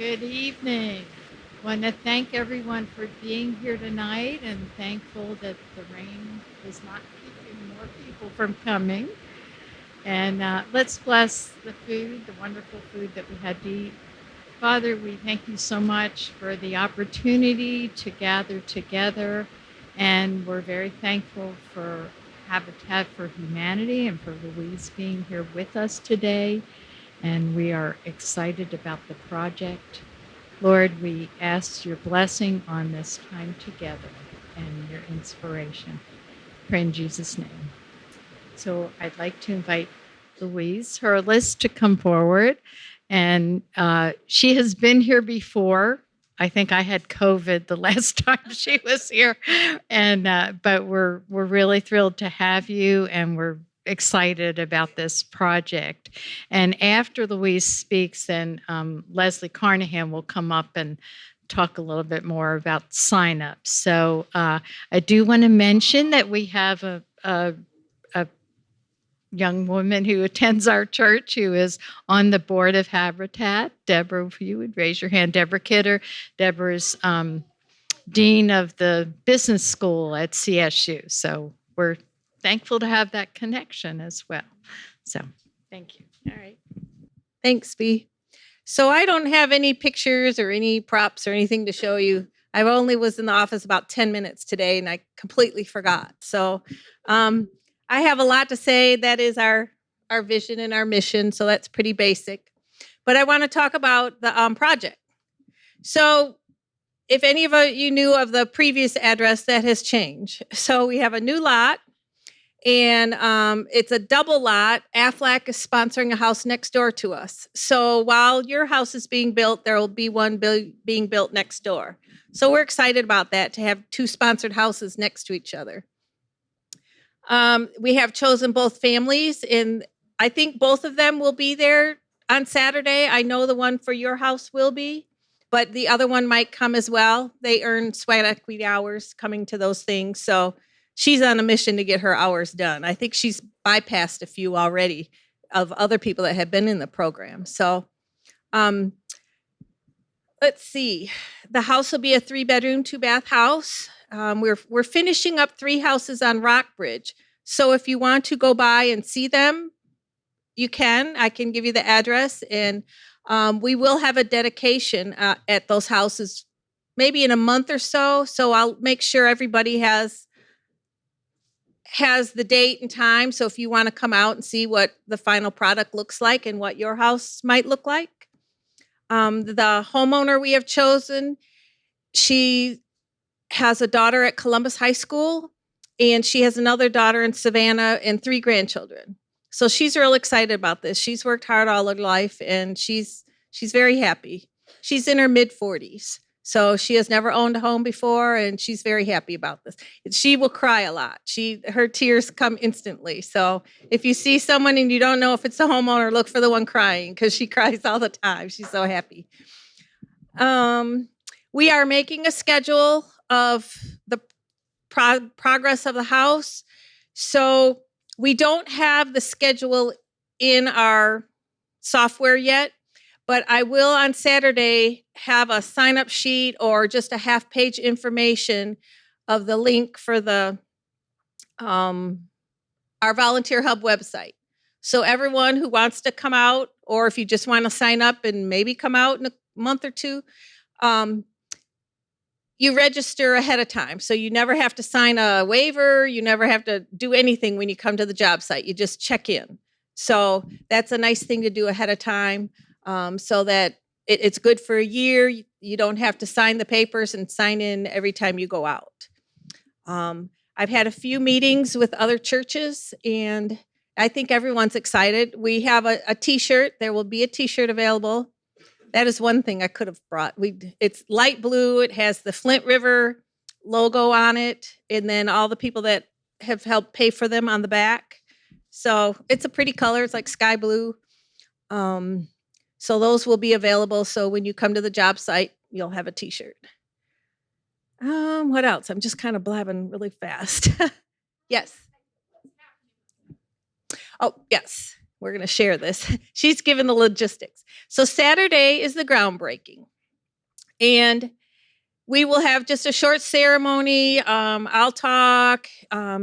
Good evening. Want to thank everyone for being here tonight and thankful that the rain is not keeping more people from coming. And let's bless the food, the wonderful food that we had to eat. Father, we thank you so much for the opportunity to gather together. And we're very thankful for Habitat for Humanity and for Louise being here with us today. And we are excited about the project. Lord, we ask your blessing on this time together and your inspiration. Pray in Jesus' name. So I'd like to invite Louise Hurless to come forward. And she has been here before. I think I had COVID the last time she was here, and but we're really thrilled to have you, and we're excited about this project. And after Louise speaks, then Leslie Carnahan will come up and talk a little bit more about signups. So I do want to mention that we have a young woman who attends our church who is on the board of Habitat. Deborah, if you would raise your hand. Deborah Kidder. Deborah's dean of the business school at CSU. So we're thankful to have that connection as well. So thank you. All right. Thanks, Bea. So I don't have any pictures or any props or anything to show you. I only was in the office about 10 minutes today and I completely forgot. So I have a lot to say. That is our vision and our mission. So that's pretty basic. But I want to talk about the project. So if any of you knew of the previous address, that has changed. So we have a new lot. And it's a double lot. Aflac is sponsoring a house next door to us. So while your house is being built, there will be one being built next door. So we're excited about that, to have two sponsored houses next to each other. We have chosen both families, and I think both of them will be there on Saturday. I know the one for your house will be, but the other one might come as well. They earn sweat equity hours coming to those things. So she's on a mission to get her hours done. I think she's bypassed a few already of other people that have been in the program. So let's see. The house will be a 3-bedroom, 2-bath house. We're finishing up 3 houses on Rockbridge. So if you want to go by and see them, you can. I can give you the address. And we will have a dedication at those houses maybe in a month or so. So I'll make sure everybody has the date and time. So if you want to come out and see what the final product looks like and what your house might look like. The homeowner we have chosen, she has a daughter at Columbus High School, and she has another daughter in Savannah and 3 grandchildren. So she's real excited about this. She's worked hard all her life, and she's very happy. She's in her mid-40s. So she has never owned a home before, and she's very happy about this. She will cry a lot. Her tears come instantly. So if you see someone and you don't know if it's a homeowner, look for the one crying, because she cries all the time. She's so happy. We are making a schedule of the progress of the house. So we don't have the schedule in our software yet. But I will on Saturday have a sign-up sheet or just a half-page information of the link for the our Volunteer Hub website. So everyone who wants to come out, or if you just want to sign up and maybe come out in a month or two, you register ahead of time. So you never have to sign a waiver. You never have to do anything when you come to the job site. You just check in. So that's a nice thing to do ahead of time. So that it's good for a year. You don't have to sign the papers and sign in every time you go out. I've had a few meetings with other churches, and I think everyone's excited. We have a T-shirt. There will be a T-shirt available. That is one thing I could have brought. It's light blue. It has the Flint River logo on it, and then all the people that have helped pay for them on the back. So it's a pretty color. It's like sky blue. So those will be available. So when you come to the job site, you'll have a T-shirt. What else? I'm just kind of blabbing really fast. Yes. Oh, yes. We're going to share this. She's given the logistics. So Saturday is the groundbreaking. And we will have just a short ceremony. I'll talk.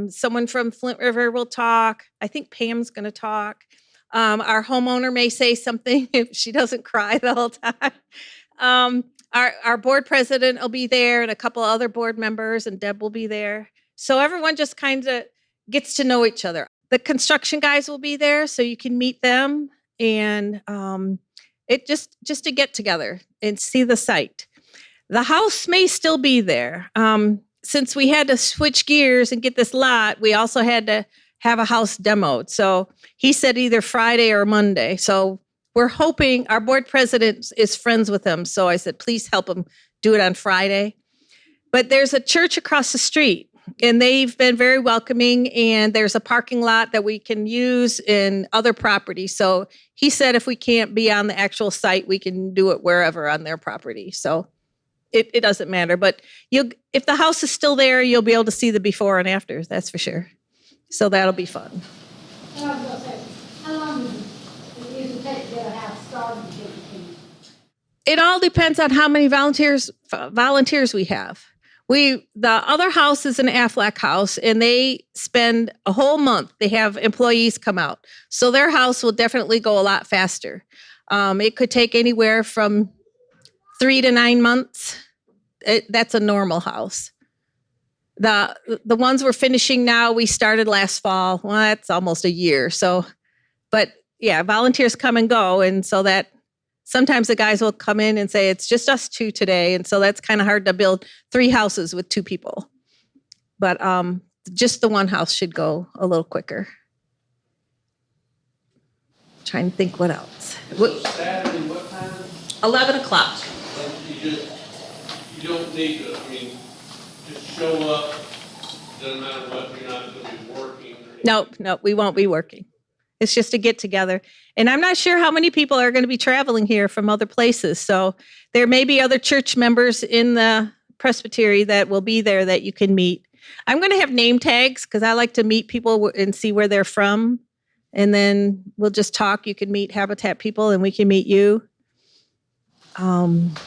Someone from Flint River will talk. I think Pam's going to talk. Our homeowner may say something if she doesn't cry the whole time. Our board president will be there, and a couple other board members, and Deb will be there. So everyone just kind of gets to know each other. The construction guys will be there, so you can meet them, and it just to get together and see the site. The house may still be there. Since we had to switch gears and get this lot, we also had to have a house demoed. So he said either Friday or Monday. So we're hoping, our board president is friends with him. So I said, please help him do it on Friday. But there's a church across the street, and they've been very welcoming, and there's a parking lot that we can use in other properties. So he said if we can't be on the actual site, we can do it wherever on their property. So it doesn't matter, but if the house is still there, you'll be able to see the before and after, that's for sure. So that'll be fun. And I was going to say, how long does it usually take to get a house started and get the keys? It all depends on how many volunteers we have. The other house is an Aflac house, and they spend a whole month. They have employees come out. So their house will definitely go a lot faster. It could take anywhere from 3 to 9 months. That's a normal house. The ones we're finishing now, we started last fall. Well, that's almost a year. So, but yeah, volunteers come and go. And so that sometimes the guys will come in and say, it's just us two today. And so that's kind of hard to build 3 houses with 2 people. But just the one house should go a little quicker. Trying to think what else. So Saturday, what time? 11 o'clock. You don't need to, just show up, doesn't matter what, you're not going to be working. No, we won't be working. It's just a get together. And I'm not sure how many people are going to be traveling here from other places. So there may be other church members in the presbytery that will be there that you can meet. I'm going to have name tags because I like to meet people and see where they're from. And then we'll just talk. You can meet Habitat people and we can meet you. And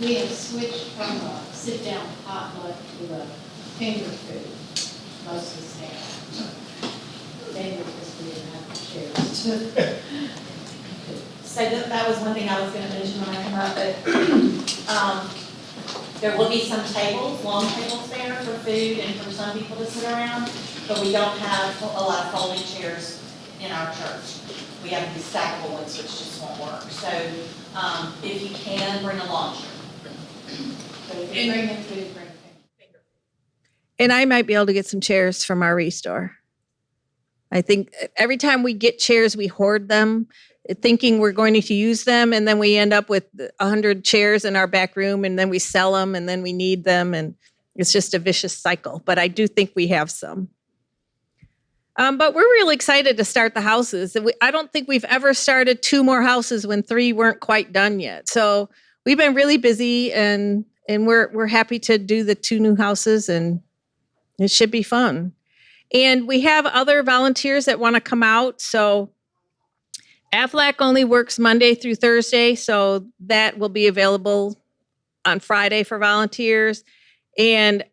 we have switched from a sit-down potluck to a finger food, most of the staff. They were just didn't have the chairs. So that was one thing I was going to mention when I come up, but there will be some tables, long tables there for food and for some people to sit around, but we don't have a lot of folding chairs in our church. We have these stackable ones, which just won't work. So if you can, bring a lawn chair. So if you bring in food, bring a finger. And I might be able to get some chairs from our restore. I think every time we get chairs, we hoard them, thinking we're going to use them. And then we end up with 100 chairs in our back room, and then we sell them, and then we need them. And it's just a vicious cycle. But I do think we have some. But we're really excited to start the houses. I don't think we've ever started 2 more houses when 3 weren't quite done yet. So we've been really busy, and we're happy to do the 2 new houses, and it should be fun. And we have other volunteers that want to come out. So Aflac only works Monday through Thursday, so that will be available on Friday for volunteers. And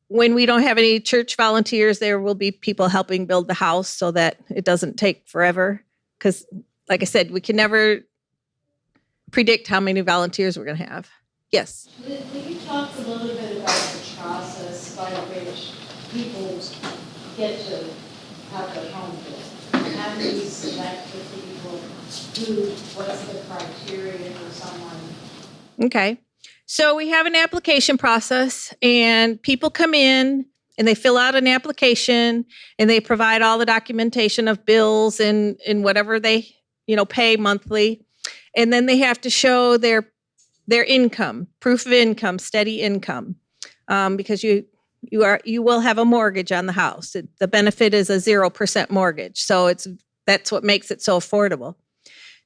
when we don't have any church volunteers, there will be people helping build the house so that it doesn't take forever. Because, like I said, we can never predict how many volunteers we're going to have. Yes? Will you talk a little bit about the process by which people get to have their home built? How do you select the people? What's the criteria for someone? Okay. So we have an application process, and people come in and they fill out an application, and they provide all the documentation of bills and whatever they, pay monthly. And then they have to show their income, proof of income, steady income, because you will have a mortgage on the house. The benefit is a 0% mortgage. So that's what makes it so affordable.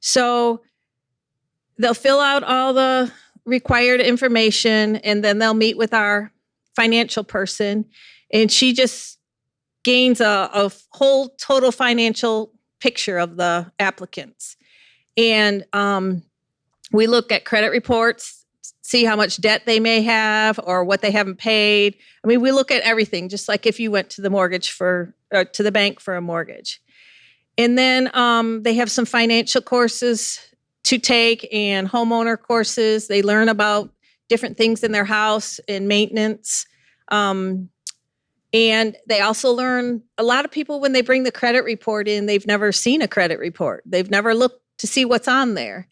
So they'll fill out all the required information, and then they'll meet with our financial person, and she just gains a whole total financial picture of the applicants. And We look at credit reports, see how much debt they may have or what they haven't paid. I mean, we look at everything, just like if you went to the to the bank for a mortgage. And then they have some financial courses to take and homeowner courses. They learn about different things in their house and maintenance. And they also learn, a lot of people, when they bring the credit report in, they've never seen a credit report. They've never looked to see what's on there.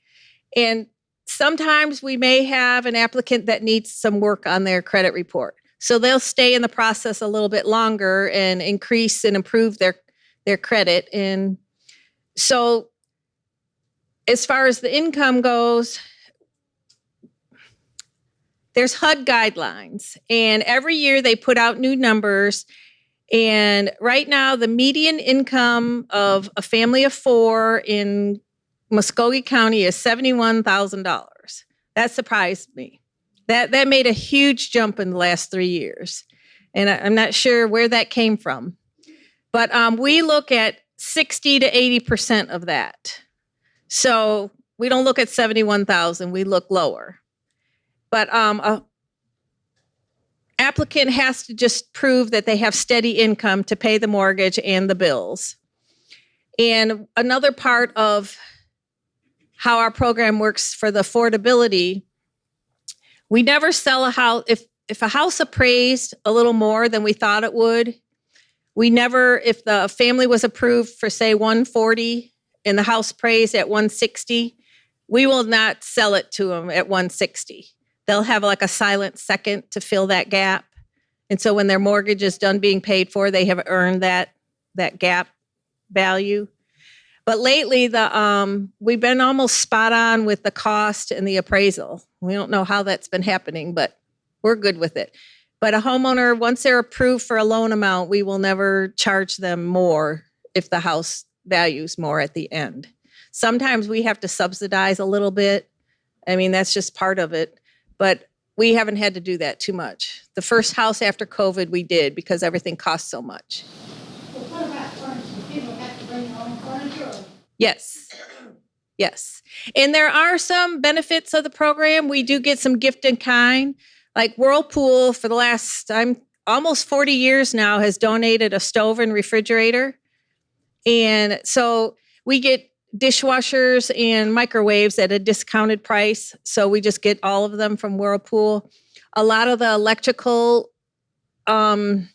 And sometimes we may have an applicant that needs some work on their credit report. So they'll stay in the process a little bit longer and increase and improve their credit. And so as far as the income goes, there's HUD guidelines, and every year they put out new numbers. And right now, the median income of a family of 4 in Muskogee County is $71,000. That surprised me. That made a huge jump in the last 3 years. And I'm not sure where that came from. But we look at 60 to 80% of that. So we don't look at 71,000, we look lower. But a applicant has to just prove that they have steady income to pay the mortgage and the bills. And another part of how our program works for the affordability, we never sell a house. If a house appraised a little more than we thought it would, we never, if the family was approved for, say, 140 and the house appraised at 160, we will not sell it to them at 160. They'll have like a silent second to fill that gap. And so when their mortgage is done being paid for, they have earned that gap value. But lately, we've been almost spot on with the cost and the appraisal. We don't know how that's been happening, but we're good with it. But a homeowner, once they're approved for a loan amount, we will never charge them more if the house values more at the end. Sometimes we have to subsidize a little bit. I mean, that's just part of it. But we haven't had to do that too much. The first house after COVID we did because everything cost so much. Well, what about furniture? People have to bring their own furniture? Yes. Yes. And there are some benefits of the program. We do get some gift in kind. Like Whirlpool for the last, almost 40 years now, has donated a stove and refrigerator. And so we get dishwashers and microwaves at a discounted price. So we just get all of them from Whirlpool. A lot of the electrical, I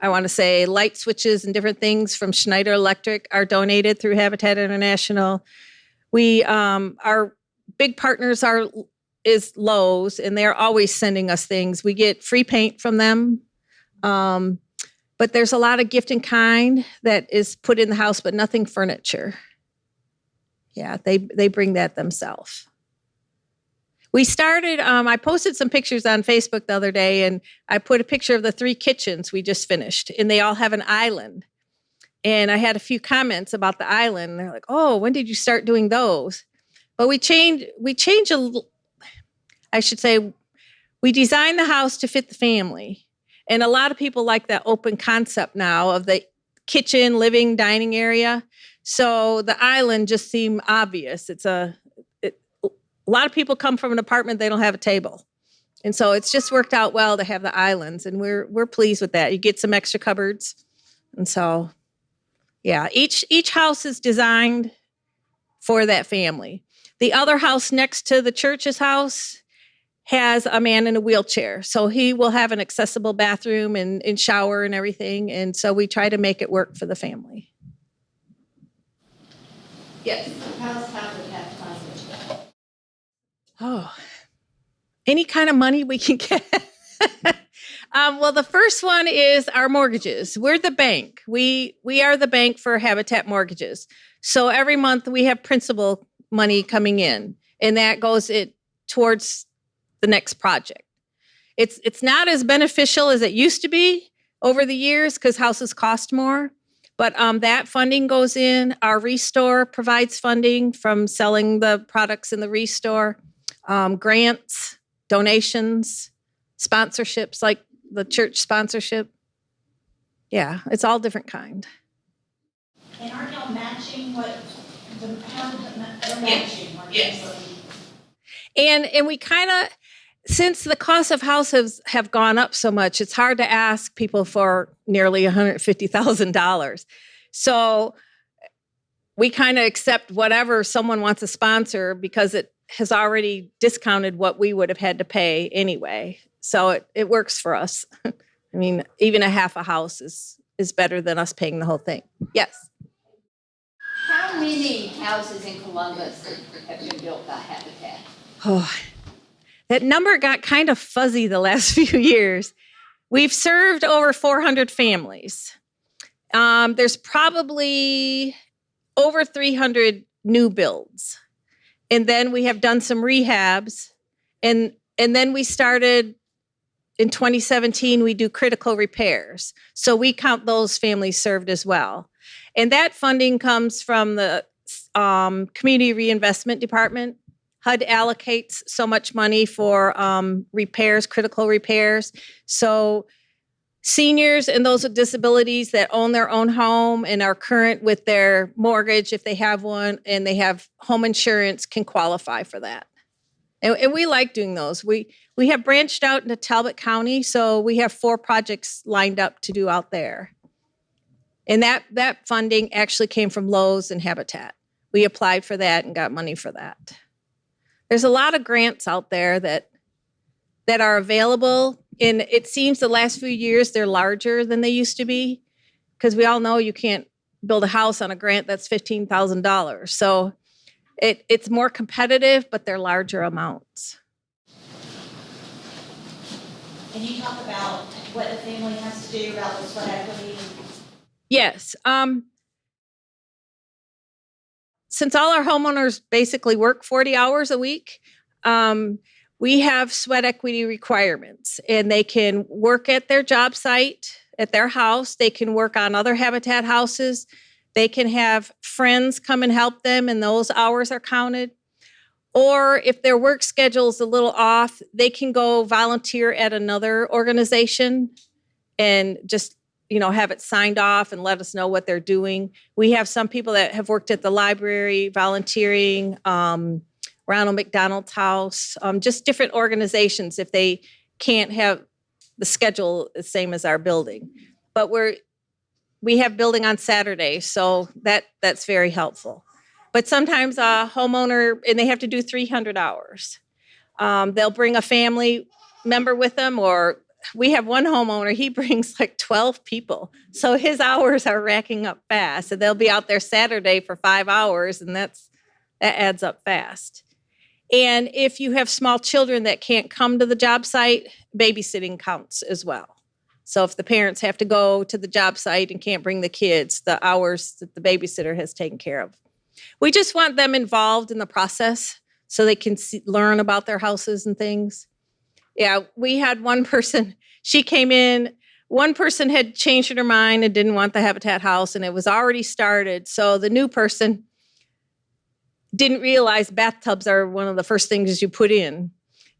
want to say light switches and different things from Schneider Electric are donated through Habitat International. We, our big partners is Lowe's, and they're always sending us things. We get free paint from them. But there's a lot of gift in kind that is put in the house, but nothing furniture. Yeah, they bring that themselves. We started, I posted some pictures on Facebook the other day, and I put a picture of the 3 kitchens we just finished, and they all have an island. And I had a few comments about the island. They're like, oh, when did you start doing those? But we changed a little, I should say, we designed the house to fit the family. And a lot of people like that open concept now of the kitchen, living, dining area. So the island just seemed obvious. A lot of people come from an apartment, they don't have a table. And so it's just worked out well to have the islands, and we're pleased with that. You get some extra cupboards. And so, yeah, each house is designed for that family. The other house next to the church's house has a man in a wheelchair. So he will have an accessible bathroom and shower and everything. And so we try to make it work for the family. Yes. How's Habitat sponsored? Oh, any kind of money we can get. Well, the first one is our mortgages. We're the bank. We are the bank for Habitat mortgages. So every month we have principal money coming in, and that goes towards the next project. It's not as beneficial as it used to be over the years because houses cost more, but that funding goes in. Our Restore provides funding from selling the products in the Restore, grants, donations, sponsorships like the church sponsorship. Yeah, it's all different kind. And aren't y'all matching what The matching. Yes. And we kind of, since the cost of houses have gone up so much, it's hard to ask people for nearly $150,000. So we kind of accept whatever someone wants to sponsor because it has already discounted what we would have had to pay anyway. So it works for us. I mean, even a half a house is better than us paying the whole thing. Yes. How many houses in Columbus have been built by Habitat? Oh, that number got kind of fuzzy the last few years. We've served over 400 families. There's probably over 300 new builds. And then we have done some rehabs. And then we started in 2017, we do critical repairs. So we count those families served as well. And that funding comes from the Community Reinvestment Department. HUD allocates so much money for repairs, critical repairs. So seniors and those with disabilities that own their own home and are current with their mortgage, if they have one, and they have home insurance, can qualify for that. And we like doing those. We have branched out into Talbot County, so we have 4 projects lined up to do out there. And that funding actually came from Lowe's and Habitat. We applied for that and got money for that. There's a lot of grants out there that are available. And it seems the last few years they're larger than they used to be, because we all know you can't build a house on a grant that's $15,000. So it's more competitive, but they're larger amounts. Can you talk about what the family has to do about the sweat equity? Yes. Since all our homeowners basically work 40 hours a week, we have sweat equity requirements, and they can work at their job site, at their house. They can work on other Habitat houses. They can have friends come and help them, and those hours are counted. Or if their work schedule is a little off, they can go volunteer at another organization and just, have it signed off and let us know what they're doing. We have some people that have worked at the library, volunteering, Ronald McDonald's house, just different organizations if they can't have the schedule the same as our building. But we have building on Saturday, so that's very helpful. But sometimes a homeowner, and they have to do 300 hours. They'll bring a family member with them, or we have one homeowner, he brings like 12 people. So his hours are racking up fast. So they'll be out there Saturday for 5 hours, and that adds up fast. And if you have small children that can't come to the job site, babysitting counts as well. So if the parents have to go to the job site and can't bring the kids, the hours that the babysitter has taken care of. We just want them involved in the process so they can learn about their houses and things. Yeah, we had one person, she came in, one person had changed her mind and didn't want the Habitat house, and it was already started. So the new person didn't realize bathtubs are one of the first things you put in.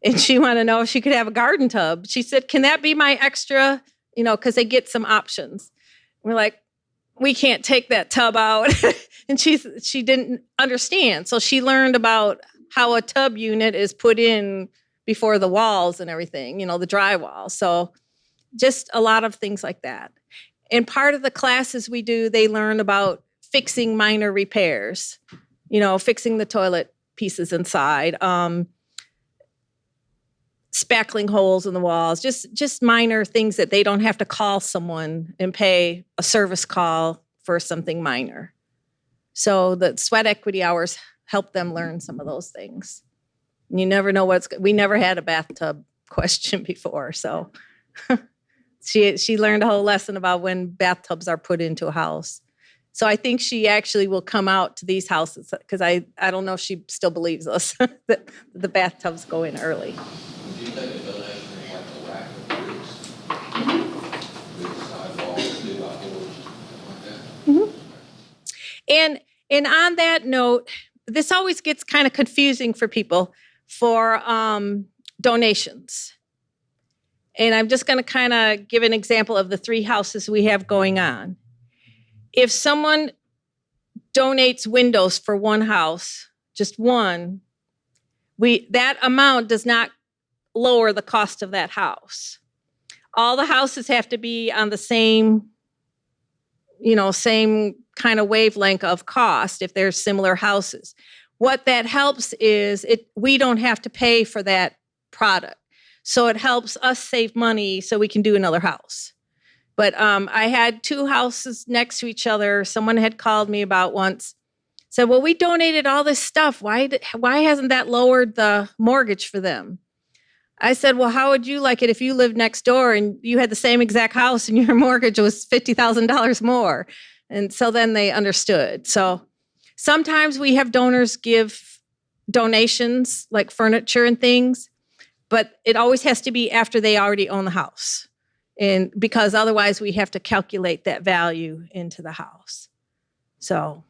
And she wanted to know if she could have a garden tub. She said, can that be my extra? Because they get some options. We're like, we can't take that tub out. And she didn't understand. So she learned about how a tub unit is put in before the walls and everything, the drywall. So just a lot of things like that. And part of the classes we do, they learn about fixing minor repairs, fixing the toilet pieces inside, spackling holes in the walls, just minor things that they don't have to call someone and pay a service call for something minor. So the sweat equity hours help them learn some of those things. You never know we never had a bathtub question before. So she learned a whole lesson about when bathtubs are put into a house. So I think she actually will come out to these houses, because I don't know if she still believes us that the bathtubs go in early. Do you think a donation like a rack of bricks, big sidewalls, big outdoors, something like that? And on that note, this always gets kind of confusing for people for donations. And I'm just going to kind of give an example of the 3 houses we have going on. If someone donates windows for one house, just one, that amount does not lower the cost of that house. All the houses have to be on the same, same kind of wavelength of cost if they're similar houses. What that helps is we don't have to pay for that product. So it helps us save money so we can do another house. But I had two houses next to each other. Someone had called me about once, said, well, we donated all this stuff. Why hasn't that lowered the mortgage for them? I said, well, how would you like it if you lived next door and you had the same exact house and your mortgage was $50,000 more? And so then they understood. So sometimes we have donors give donations like furniture and things, but it always has to be after they already own the house. And because otherwise we have to calculate that value into the house. So,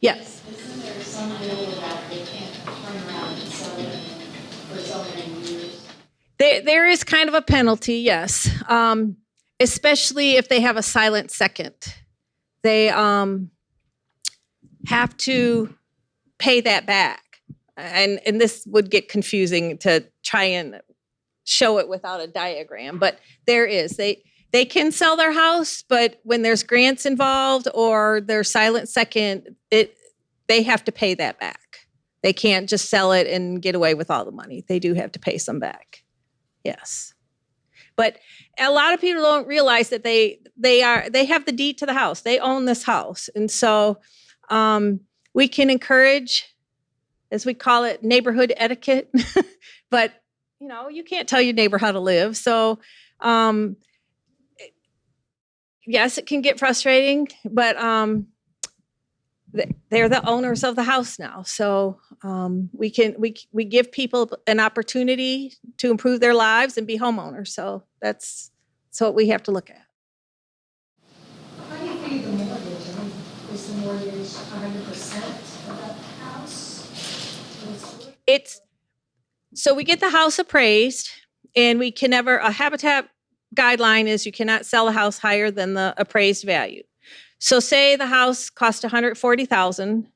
yes. Isn't there some rule about they can't turn around and sell it for so many years? There is kind of a penalty, yes. Especially if they have a silent second. They have to pay that back. And this would get confusing to try and show it without a diagram, but there is. They can sell their house, but when there's grants involved or their silent second, they have to pay that back. They can't just sell it and get away with all the money. They do have to pay some back. Yes. But a lot of people don't realize that they have the deed to the house. They own this house. And so we can encourage, as we call it, neighborhood etiquette. But you can't tell your neighbor how to live. So, yes, it can get frustrating, but they're the owners of the house now. So we give people an opportunity to improve their lives and be homeowners. So that's what we have to look at. How do you figure the mortgage? I mean, is the mortgage 100% of that house? So we get the house appraised, and we can never, a Habitat guideline is you cannot sell a house higher than the appraised value. So say the house cost $140,000.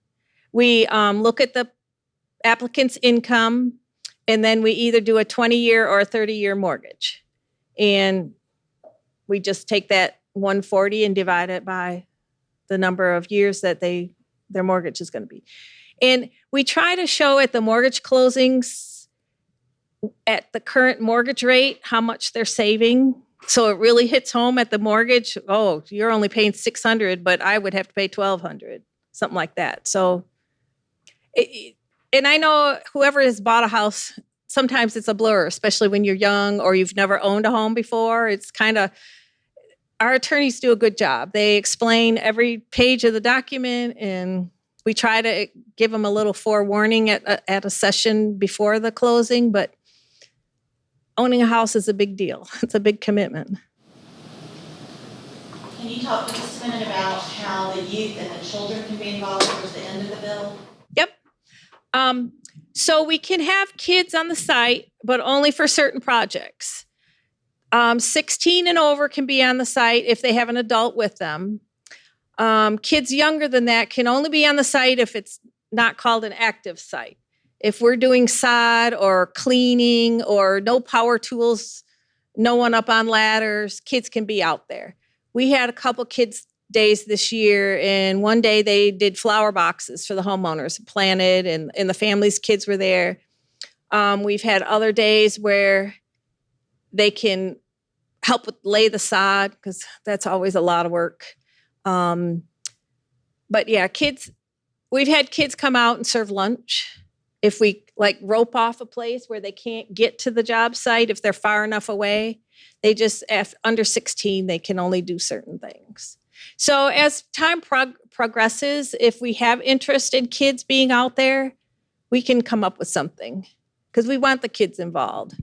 We look at the applicant's income, and then we either do a 20-year or a 30-year mortgage. And we just take that 140 and divide it by the number of years that their mortgage is going to be. And we try to show at the mortgage closings at the current mortgage rate how much they're saving. So it really hits home at the mortgage. Oh, you're only paying $600, but I would have to pay $1,200, something like that. So, and I know whoever has bought a house, sometimes it's a blur, especially when you're young or you've never owned a home before. It's kind of, our attorneys do a good job. They explain every page of the document, and we try to give them a little forewarning at a session before the closing, but owning a house is a big deal. It's a big commitment. Can you talk just a minute about how the youth and the children can be involved towards the end of the bill? Yep. So we can have kids on the site, but only for certain projects. 16 and over can be on the site if they have an adult with them. Kids younger than that can only be on the site if it's not called an active site. If we're doing sod or cleaning or no power tools, no one up on ladders, kids can be out there. We had a couple kids days this year, and one day they did flower boxes for the homeowners, planted, and the family's kids were there. We've had other days where they can help with lay the sod, because that's always a lot of work. But yeah, we've had kids come out and serve lunch. If we rope off a place where they can't get to the job site, if they're far enough away, they just, under 16, they can only do certain things. So as time progresses, if we have interest in kids being out there, we can come up with something, because we want the kids involved.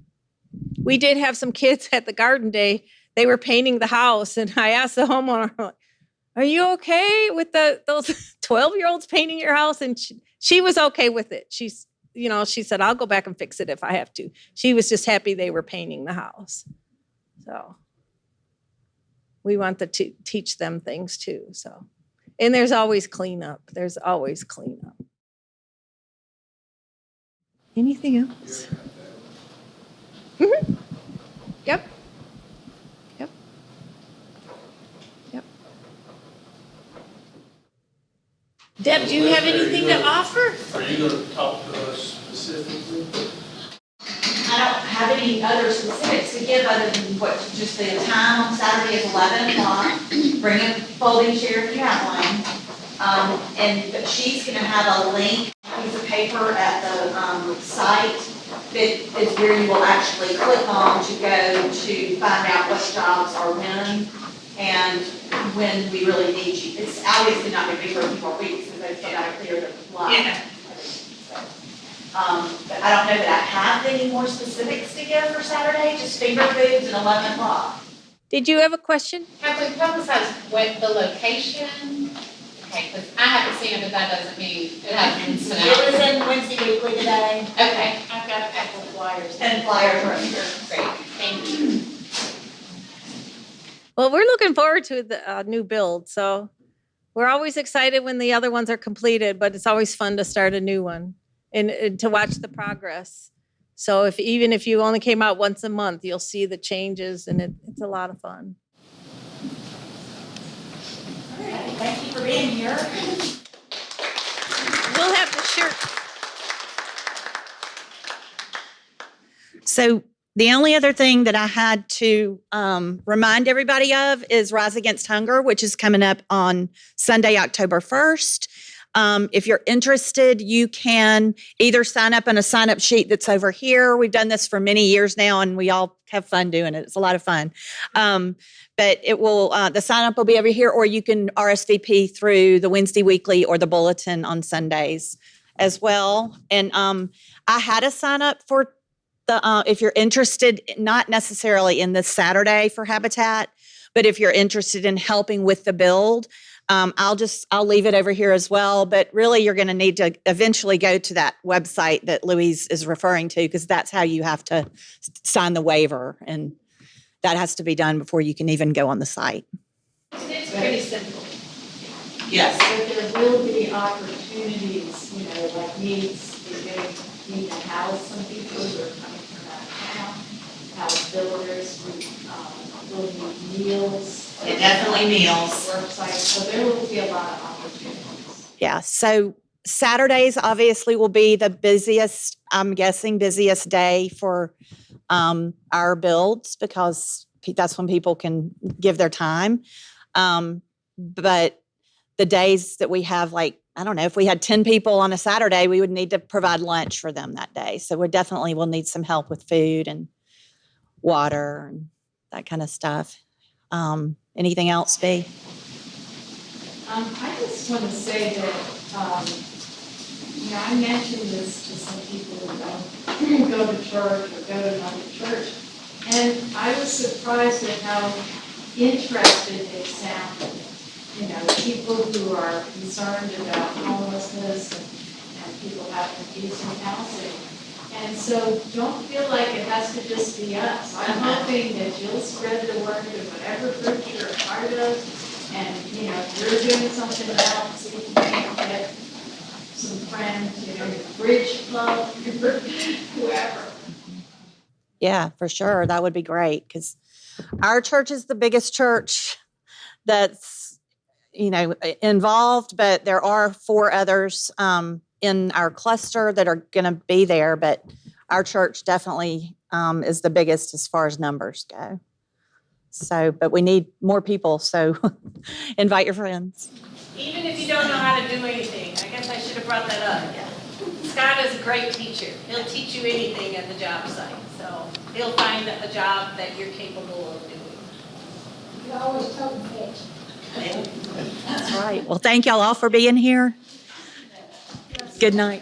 We did have some kids at the garden day. They were painting the house, and I asked the homeowner, are you okay with those 12-year-olds painting your house? And she was okay with it. She said, I'll go back and fix it if I have to. She was just happy they were painting the house. So we want to teach them things too. So And there's always cleanup. There's always cleanup. Anything else? Mm-hmm. Yep. Yep. Yep. Deb, do you have anything to offer? Are you gonna talk to us specifically? I don't have any other specifics to give other than what, just the time on Saturday is 11 o'clock. Bring a folding chair if you have one. But she's gonna have a link, piece of paper at the, site that is where you will actually click on to go to find out what jobs are when and when we really need you. It's obviously not gonna be for a few more weeks because they've still gotta clear the line. Yeah. But I don't know that I have any more specifics to give for Saturday, just finger foods at 11 o'clock. Did you have a question? Have we publicized what the location? Okay, because I haven't seen it, but that doesn't mean it hasn't been sent It was out. in Wednesday Weekly today, Okay, I've got a couple of flyers. and flyers right here. Great, thank you. Well, we're looking forward to the new build. So we're always excited when the other ones are completed, but it's always fun to start a new one and to watch the progress. So even if you only came out once a month, you'll see the changes, and it's a lot of fun. All right, thank you for being here. We'll have the shirt. So the only other thing that I had to remind everybody of is Rise Against Hunger, which is coming up on Sunday, October 1st. If you're interested, you can either sign up on a sign-up sheet that's over here. We've done this for many years now, and we all have fun doing it. It's a lot of fun. But it will the sign-up will be over here, or you can RSVP through the Wednesday Weekly or the Bulletin on Sundays as well. And I had a sign-up for the if you're interested, not necessarily in this Saturday for Habitat, but if you're interested in helping with the build, I'll leave it over here as well. But really, you're going to need to eventually go to that website that Louise is referring to, because that's how you have to sign the waiver, and that has to be done before you can even go on the site. It's pretty simple. Yes. But there will be opportunities, like needs, need to house some people who are coming from out of town, house builders who will need meals. Yeah, definitely meals. Worksite, so there will be a lot of opportunities. Yeah. So Saturdays obviously will be the busiest, I'm guessing, busiest day for our builds, because that's when people can give their time. But the days that we have, like, I don't know, if we had 10 people on a Saturday, we would need to provide lunch for them that day. So we definitely will need some help with food and water and that kind of stuff. Anything else, B? I just want to say that, I mentioned this to some people who don't go to church or go to another church, and I was surprised at how interested they sounded. People who are concerned about homelessness and people having decent housing. And so don't feel like it has to just be us. I'm hoping that you'll spread the word to whatever group you're a part of. And, if you're doing something else, see if you can get some friends, bridge club, whoever. Yeah, for sure. That would be great, because our church is the biggest church that's, involved, but there are 4 others in our cluster that are going to be there. But our church definitely is the biggest as far as numbers go. So, but we need more people. So invite your friends. Even if you don't know how to do anything, I guess I should have brought that up. Scott is a great teacher. He'll teach you anything at the job site. So he'll find a job that you're capable of doing. You always tell them that. That's right. Well, thank y'all all for being here. Good night.